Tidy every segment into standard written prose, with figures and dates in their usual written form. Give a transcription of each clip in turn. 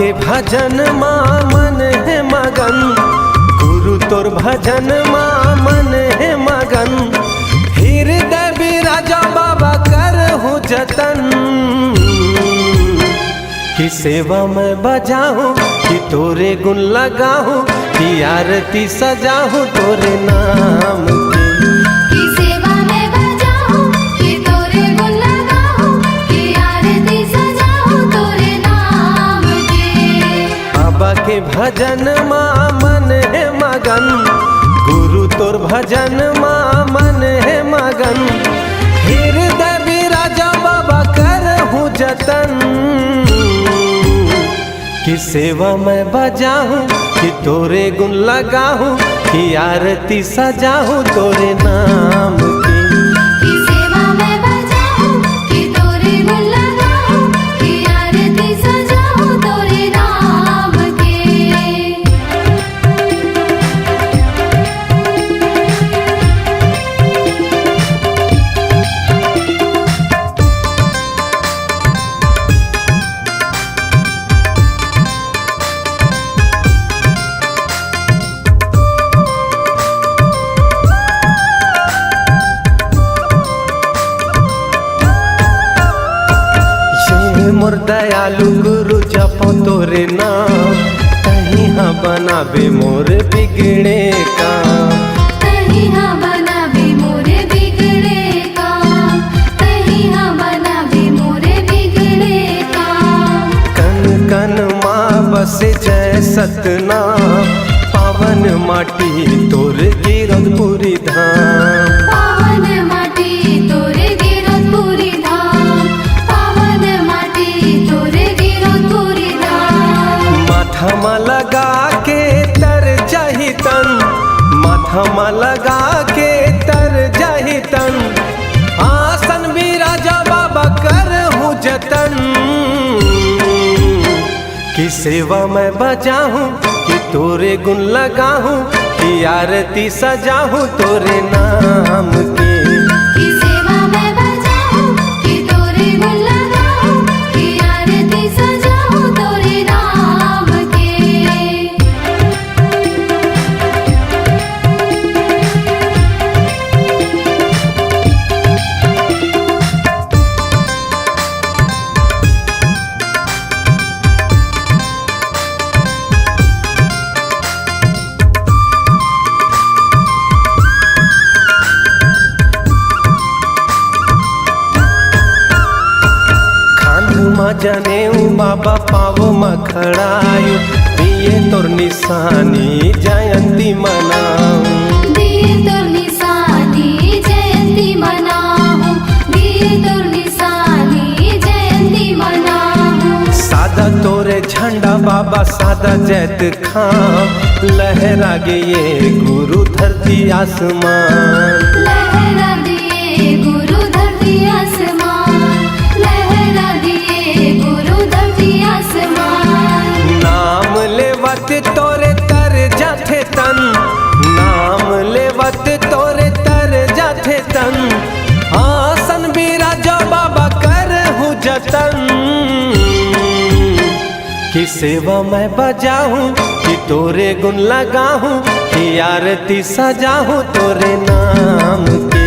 के भजन माँ मन है मगन, गुरु तोर भजन माँ मन है मगन। हृदय बिराजा बाबा करहूँ जतन, कि सेवा में बजाऊं कि तोरे गुण लगाऊं, कि आरती सजाऊं तोरे नाम की। सेवा में बजाऊं कि तोरे गुण लगाऊं, कि आरती सजाऊं तोरे नाम के। बाबा के भजन माँ मन है मगन, गुरु तोर भजन माँ मन है मगन। हृदय बिराजा बाबा करहूँ जतन, कि सेवा में बजाऊं कि तोरे गुण लगाऊं, कि आरती सजाऊं तोरे नाम की। सेवा में बजाऊं कि तोरे गुण लगाऊं, कि आरती सजाऊं तोरे नाम के। मोर दयालु गुरु जपो तोरे नाम, कहीं हाँ बनाबे मोर बिगड़े काम। कहीं हाँ बनाबे मोरे बिगड़े काम, कहीं हाँ बनाबे मोरे बिगड़े काम। कन कन माँ बसे जय सतनाम, पावन माटी तोर गिरधपुरी धाम। पावन माटी तोरे गिरधपुरी धाम, पावन माटी तोरे गिरधपुरी धाम। माथा में लगा के तर जाही तन, माथा में लगा के तर जाही तन। आसन बिराजा बाबा करहूँ जतन, कि सेवा में बजाऊं कि तोरे गुण लगाऊं, कि आरती सजाऊं तोरे नाम की। सेवा में बजाऊं कि तोरे गुण लगाऊं, कि आरती सजाऊं तोरे नाम के। जनेऊ बाबा पावो मखड़ायु, दिए तोर निशानी जयंती मनाऊं। दिए तोर निशानी जयंती मनाऊं, दिए तोर निशानी जयंती मनाऊं। सादा तोरे झंडा बाबा सादा जैत खां, लहरा गे ये गुरु धरती आसमान। लहरा दिए गुरु धरती आसमान, लहरा दिए गुरु धरती आसमान। नाम लेवत तोरे तर जाथे तन, नाम लेवत तोरे तर जाथे तन। आसन बिराजा बाबा करहूँ जतन, कि सेवा में बजाऊं कि तोरे गुण लगाऊं, कि आरती सजाऊं तोरे नाम की।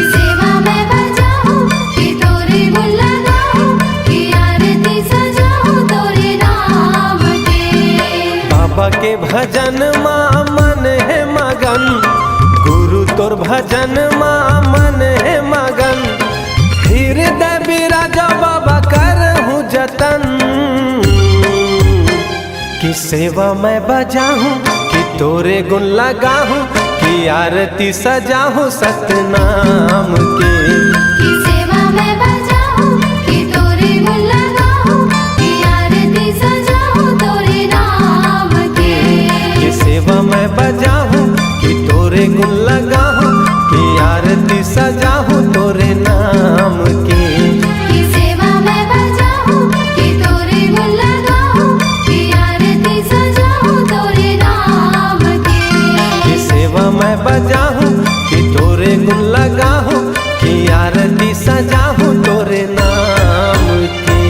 सेवा में बजाऊं कि तोरे गुण लगाऊं, कि आरती सजाऊं तोरे नाम के। बाबा के भजन माँ मन है मगन, गुरु तोर भजन माँ मन है मगन। हृदय बिराजा बाबा करहूँ जतन, कि सेवा में बजाऊं कि तोरे गुण लगाऊं, कि आरती सजाऊं सतनाम के। सेवा में बजाऊं कि तोरे गुण लगाऊं, कि आरती सजाऊं तोरे नाम के। सेवा में बजाऊं कि तोरे गुण लगाऊं, कि आरती सजाऊं तोरे नाम के। सेवा में बजाऊं कि तोरे गुण लगाऊं, कि आरती सजाऊं तोरे नाम के। सेवा में बजाऊं कि तोरे गुण लगाऊं, कि आरती सजाऊं तोरे नाम के।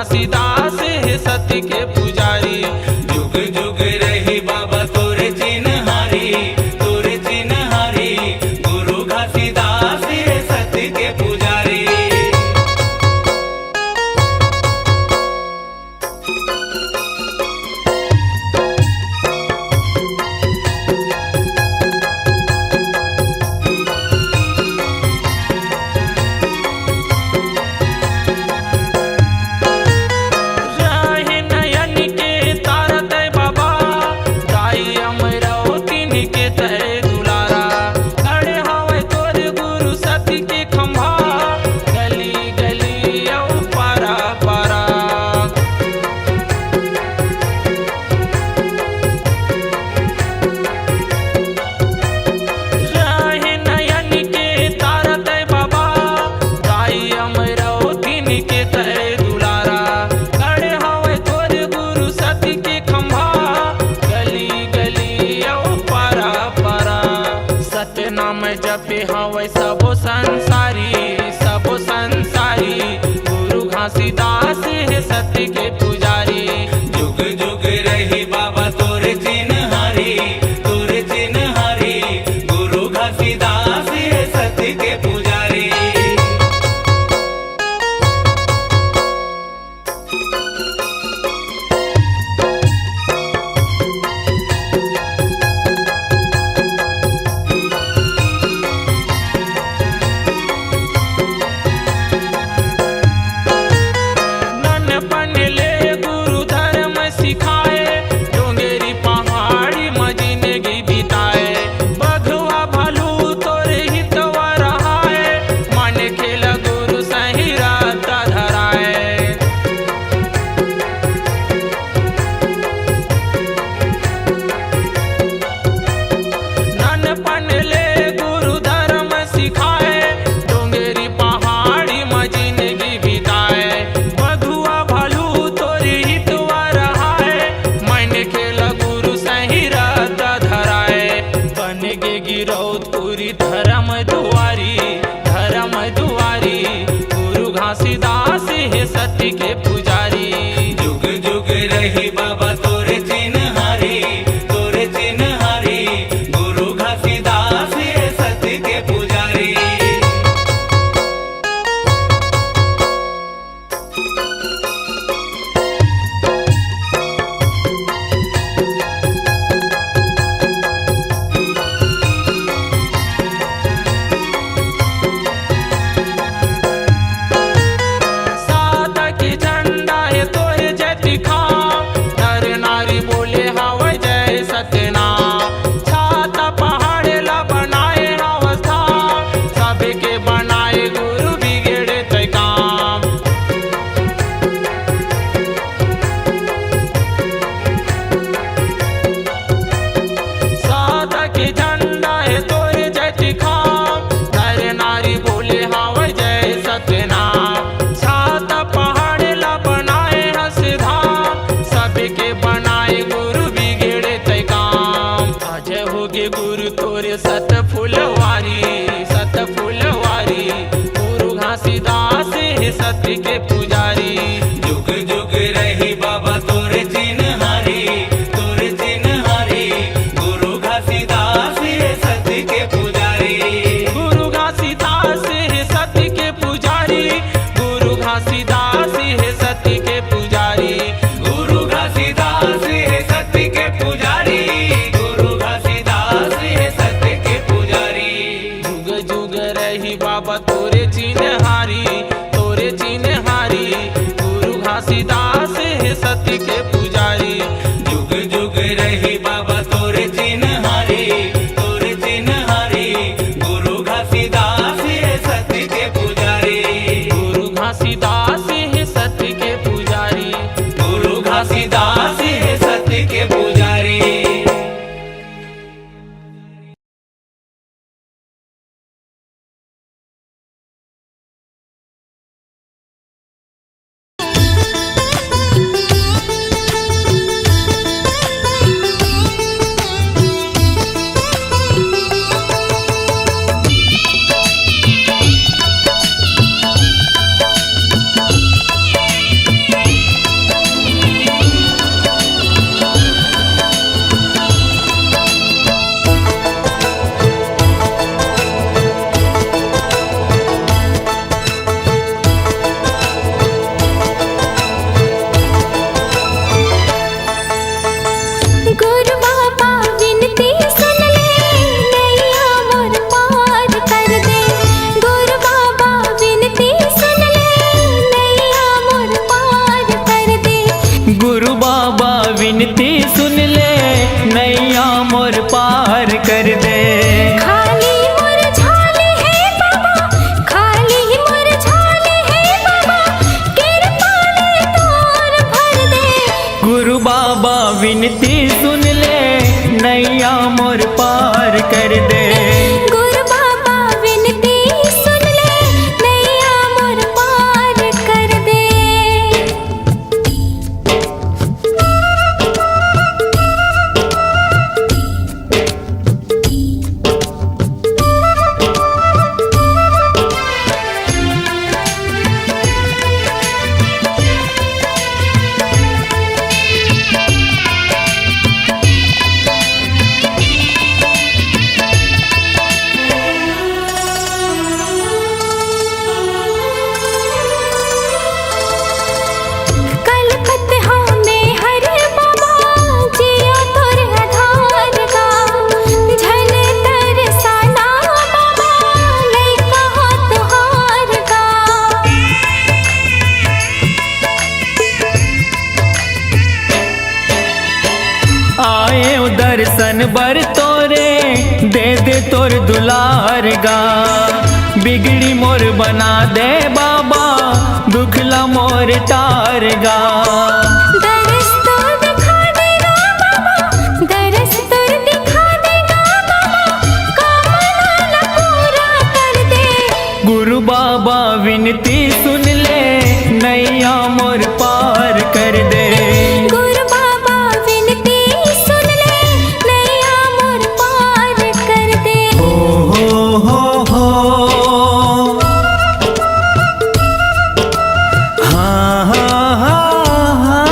घासीदास है सत्य के पुजारी। जुग जुग रही बाबा तोरे चिन्हारी, तोरे चिन्हारी, गुरु घासीदास है सत्य के पुजारी। राहे नयन के तारत बाबा, दाई अमरावती के तय दुलारा। खड़े हवे तोर गुरु सत्य के खंभा, गली गली औ पारा पारा। राहे नयन के तारत बाबा, दाई अमरावती के तय दुलारा। खड़े हवे तोर गुरु सत्य के खंभा, गली गली औ पारा पारा। सत्य नाम जपे हवे सबो संसारी, सबो संसारी, गुरु घासीदास है सत्य के पुजारी। जुग जुग रही बाबा तोरे चिन्हारी, तोरे चिन्हारी, गुरु घासीदास है सत्य के पुजारी। नन्नपन ले गुरु धर्म सिखाए, डोंगेरी पहाड़ी में जिंदगी बिताए। बघवा भालू तोरे हितवा रहाए, मन खेल गुरु सही रास्ता धराए। नन्नपन ले गुरु धर्म सिखाए, डोंगेरी पहाड़ी में जिंदगी बिताए। बघुआ भालू तोरी हितवा रहाए, मन खेल गुरु सही रास्ता धराए। बन गे गिरौदपुरी धर्म दुआरी, धर्म दुआरी, गुरु घासीदास है सत्य के पुजारी। जुग जुग रही बाबा तोरे चिन्हारी, तोरे चिन्हारी, गुरु घासीदास है सत्य के पुजारी। साधक झंडा है तोरे जय दिखाओ, नर नारी बोले हवे जय सत्यनाम। छाता पहाड़ ला बनाए अवस्था, सबके बनाए गुरु बिगड़े तय काम। साधक झंडा है तोरे जय दिखाओ, नर नारी बोले हवे जय सत्यनाम। छाता पहाड़ ला बनाए हंसधाम, सबके बनाए गुरु बिगड़े तय काम। आज होगे गुरु तोरे सत फुलवारी, सत फुलवारी, गुरु घासीदास है सत्य के पुजारी। जुग जुग रही बाबा तोरे चिन्हारी, तोरे चिन्हारी, गुरु घासीदास है सत्य के पुजारी। गुरु घासीदास है सत्य के पुजारी, गुरु घासीदास है सत्य के पुजारी। गुरु घासीदास है सत्य के पुजारी, गुरु घासीदास है सत्य के पुजारी। जुग जुग रही बाबा तोरे चिन्हारी, तोरे चिन्हारी, गुरु घासीदास है सत्य के पुजारी। जुग जुग रही बाबा तोरे चिन्हारी, तोरे चिन्हारी, गुरु घासीदास है सत्य के पुजारी। गुरु घासीदास है सत्य के पुजारी, गुरु घासीदास है सत्य के पुजारी। विनती सुन ले, नैया मोर पार कर दे। गुरु बाबा विनती सुन ले, नैया मोर पार कर दे। दर्शन बर तोरे दे दे तोर दुलार गा, बिगड़ी मोर बना दे बाबा, दुखला मोर टार गा। दरस तो दिखा देगा बाबा, दरस तो दिखा देगा बाबा, कामना पूरा कर दे। गुरु बाबा विनती सुन ले, नैया मोर पार कर दे। गुरु बाबा विनती सुन ले, नैया मोर पार कर दे। हो हाँ हाँ हाँ हाँ।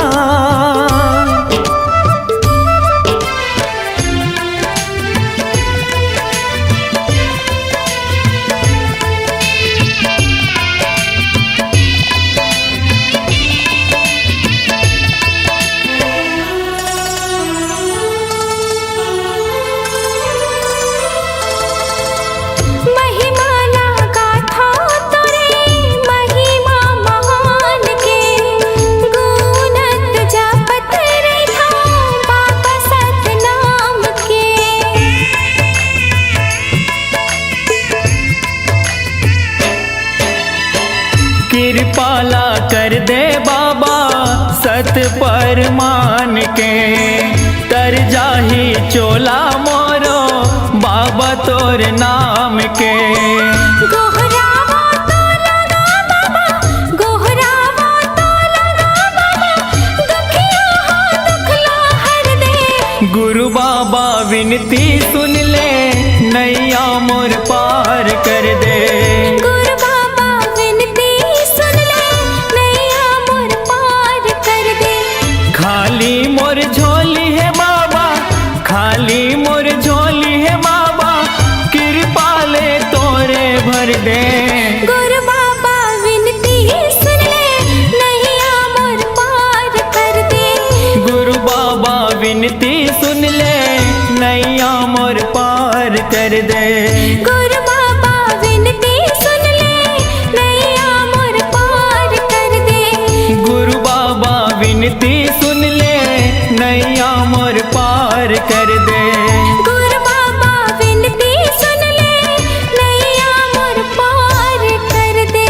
महिमा लगा था तोरे, महिमा महान के, गुणत जपत रही था बाबा सतनाम के। कृपाला कर दे बाबा, सत पर मान के, तर जाही चोला मोरो बाबा तोर नाम के। गोहरावा तो लगा बाबा, गोहरावा तो लगा बाबा, दुखिया हो दुखला हर दे। गुरु बाबा विनती सुन ले, नैया मोर पार कर दे। गुरु बाबा विनती सुन ले, नैया मोर पार कर दे। खाली मोर झोली है बाबा, खाली मोर झोली है बाबा, कृपा ले तोरे भर दे। गुरु बाबा विनती सुन ले, नैया मोर पार कर दे। गुरु बाबा विनती सुन ले, नैया मोर पार कर दे। गुरु बाबा विनती सुन ले, नैया मोर पार कर दे। गुरु बाबा विनती सुन ले, नैया मोर पार कर दे। गुरु बाबा विनती सुन ले, नैया मोर पार कर दे।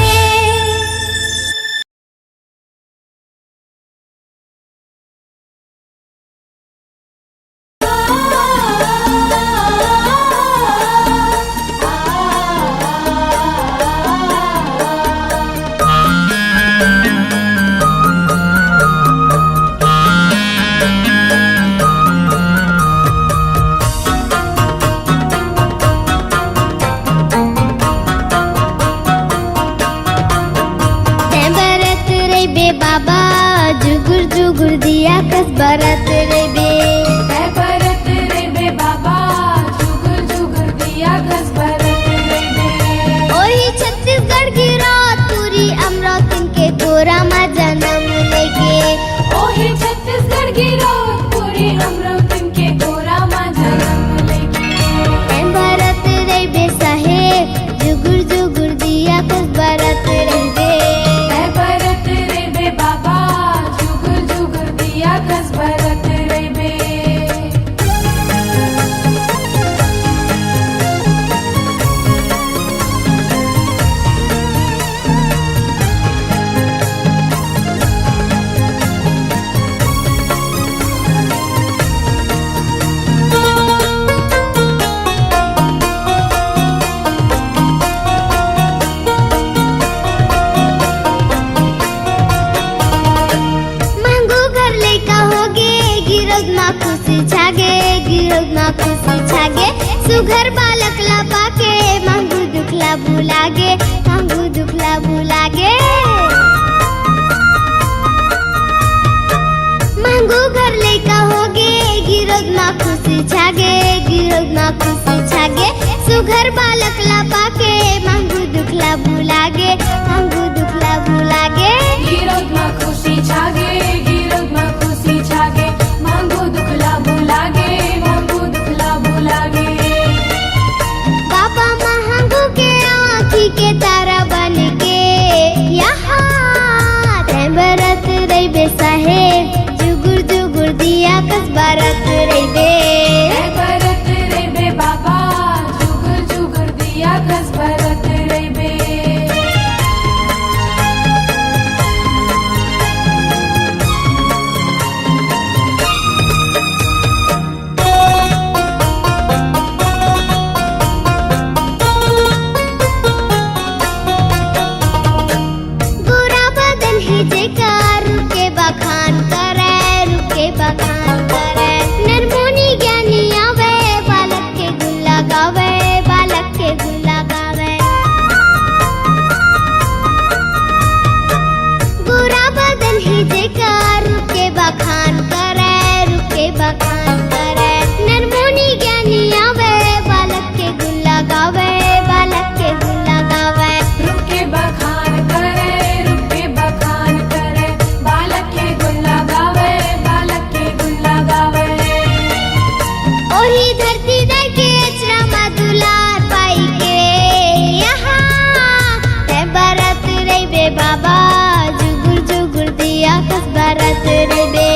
बाबा जुगुर जुगुर दिया कस बरत रे बे, बरत रे बे बाबा जुगुर जुगुर दिया कस बरत रे बे। ओही छत्तीसगढ़ की रात पूरी अमरावती के गोरा माँ जन्म लेके। ओही छत्तीसगढ़ की रात पूरी अमरावती के गोरा माँ जन्म लेके। भरत रे बे साहेब जुगुर जुगुर दिया कस बरत रे बे। बरत रे बे बाबा जुगुर जुगुर दिया कस बरत रे बे। गिरोदमा खुशी छागे गिरोदमा खुशी छागे सुघर बालक ला पाके मांगू दुखला भुलागे मांगू दुखला भुलागे मांगू घर लेका होगे गिरोदमा खुशी छागे गिरोदमा खुशी छागे सुघर बालक ला पाके मांगू दुखला भुलागे मांगू दुखला भुलागे गिरोदमा खुशी छागे गिरोदमा खुशी छागे मांगू दुखला भुलागे मांगू दुखला भुलागे बाबा मांगू के आँखी के तारा बन के यहाँ ते बरत रही बे साहेब जुगुर जुगुर दिया कस बरत रही बे ऐ भरत रे बे बाबा जुगर जुगर दिया कस भरत रे बे गोरा बदन ही जेकार रुके बखान करे रुके बखान करे नरमुनी ज्ञानी आवे बालक के गुल्ला गावे बालक के गुल्ला गावे गोरा बदन ही जेकार रुके बखान करे रुके बखान करे नरमुनी ज्ञानी आवे बालक के गुल्ला गावे बालक के गुल्ला गावे रुक के बखान करे रुक के बखान करे बालक के गुल्ला गावे बालक के गुल्ला गावे ओही धरती दे के अचरा मधुलार पाई के यहाँ ते बरत रे बे बाबा जुगुर जुगुर दिया कस बरत रे बे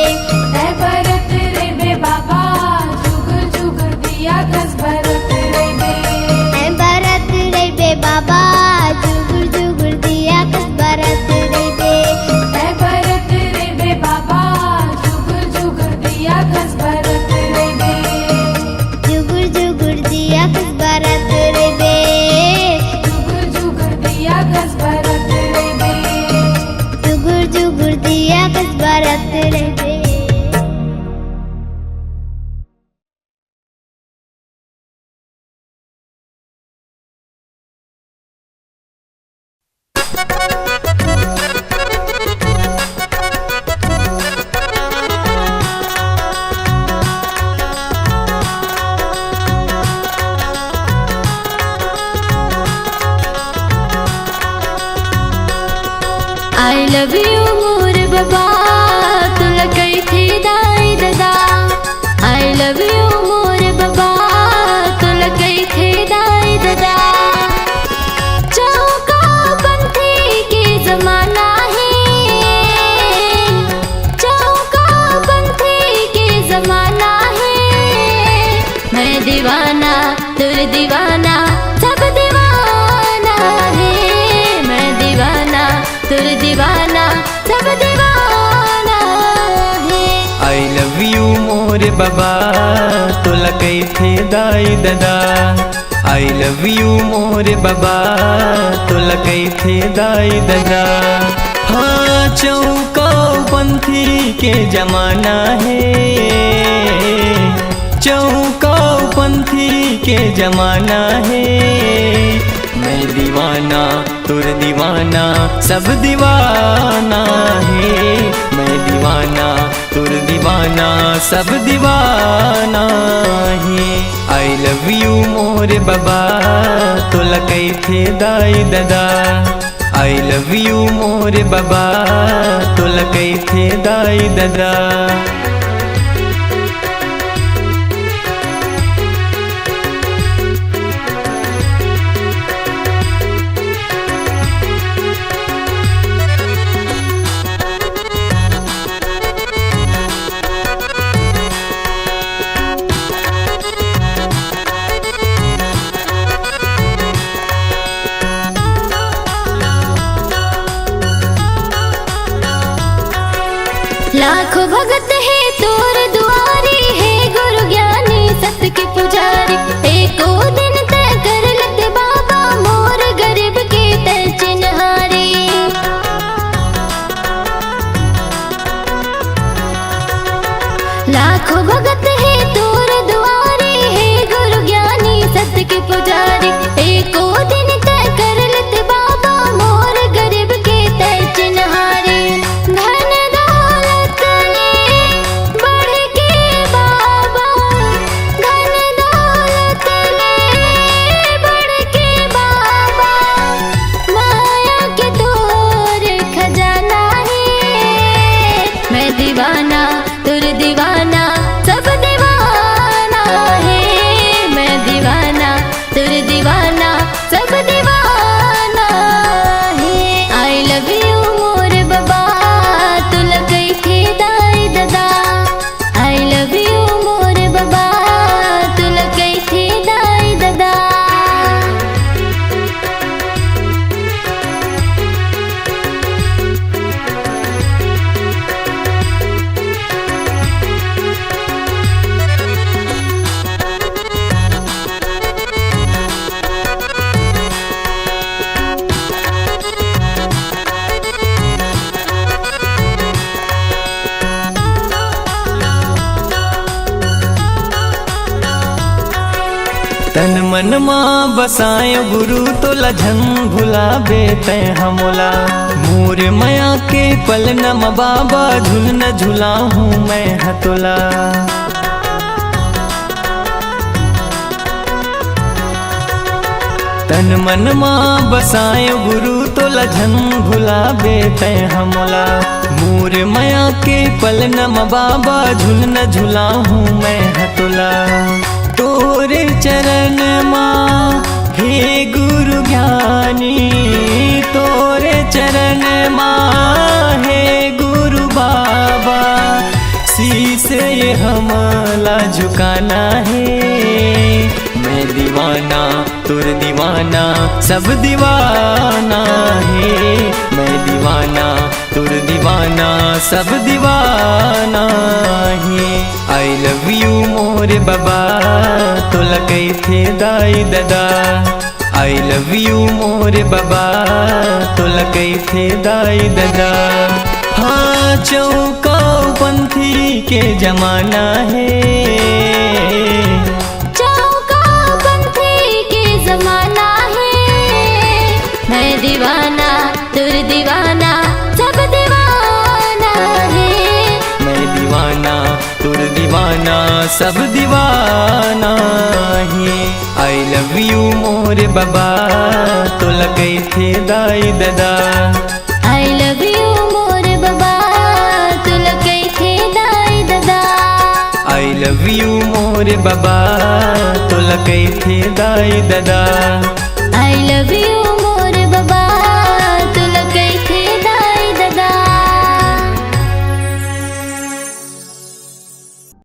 ऐ भरत रे बे बाबा जुगर जुगर दिया कस भरत रे बे ऐ बरत रे बे बाबा जुगुर जुगुर दिया कस बरत रे बे ऐ भरत रे बे बाबा जुगर जुगर दिया कस भरत रे बे जुगुर जुगुर दिया कस बरत रे बे जुगर जुगर दिया कस भरत रे बे जुगुर जुगुर दिया कस बरत रे बे I love you मोर बाबा तुला कई थी दाई दादा I love you मोर बाबा तुला कई थी दाई दादा चौका पंथी के जमाना है चौका पंथी के जमाना है मैं दीवाना तुर दीवाना सब दीवाना है मैं दीवाना तुर दीवाना सब दीवाना है आई लव यू मोर बाबा तोला कई थे दाई दादा आई लव यू मोर बाबा तोला कई थे दाई दादा हाँ चौका पंथी के जमाना है चौका पंथी के जमाना है मैं दीवाना तुर दीवाना सब दीवाना है मैं दीवाना तुर दीवाना सब दीवाना है आई लव यू मोर बाबा तोला कई थे दाई दादा आई लव यू मोर बाबा तोला कई थे दाई दादा लाखों भगत है तोर दुआरी है गुरु ज्ञानी सत्य के पुजारी एको दिन तय कर लत बाबा मोर गरीब के तय चिन्हारी लाखों भगत है तोर दुआरे, हे गुरु ज्ञानी सत्य के पुजारी। एको दिन तय कर लेते बाबा, मोर गरीब के तय चिन्हारे। धन दौलत ले बढ़ के बाबा, धन दौलत ले बढ़ के बाबा, माया के तोर खजाना है। मैं दीवाना तुर दीवाना सब दीवाना है, मैं दीवाना तुर दीवाना सब दीवाना है। आई लव यू मोर बाबा, तू लगई थे दाई दादा। आई लव यू मोर बाबा, तू लगई थे दाई दादा। तन मन माँ बसाए गुरु तो लझन भुलाबे तै हमोला। मोर माया के पल नम बाबा, झुल न झुला हूँ मैं हतोला। तन मन माँ बसाए गुरु तो लझन भुलाबे तै हमोला। मोर माया के पल नम बाबा, झुल न झुला हूँ मैं हतोला। तोरे चरण माँ हे गुरु ज्ञानी, तोरे चरण माँ हे गुरु बाबा। शीश ये हमला झुकाना है, मैं दीवाना तुर दीवाना सब दीवाना है। मैं दीवाना तुर दीवाना सब दीवाना है। आई लव यू मोर बाबा, तो लगई थे दाई दादा। आई लव यू मोर बाबा, तो लगई थे दाई दादा। हाँ चौका पंथी के जमाना है, चौका पंथी के जमाना है। मैं दीवाना तुर दीवाना सब दीवाना है। मैं दीवाना तुर दीवाना सब दीवाना है। आई लव यू मोर बाबा, तो लगई थे दाई दादा। आई लव यू मोर बाबा, तू लगई थे दाई दादा। आई लव यू मोर बाबा, तो लगई थे दाई दादा।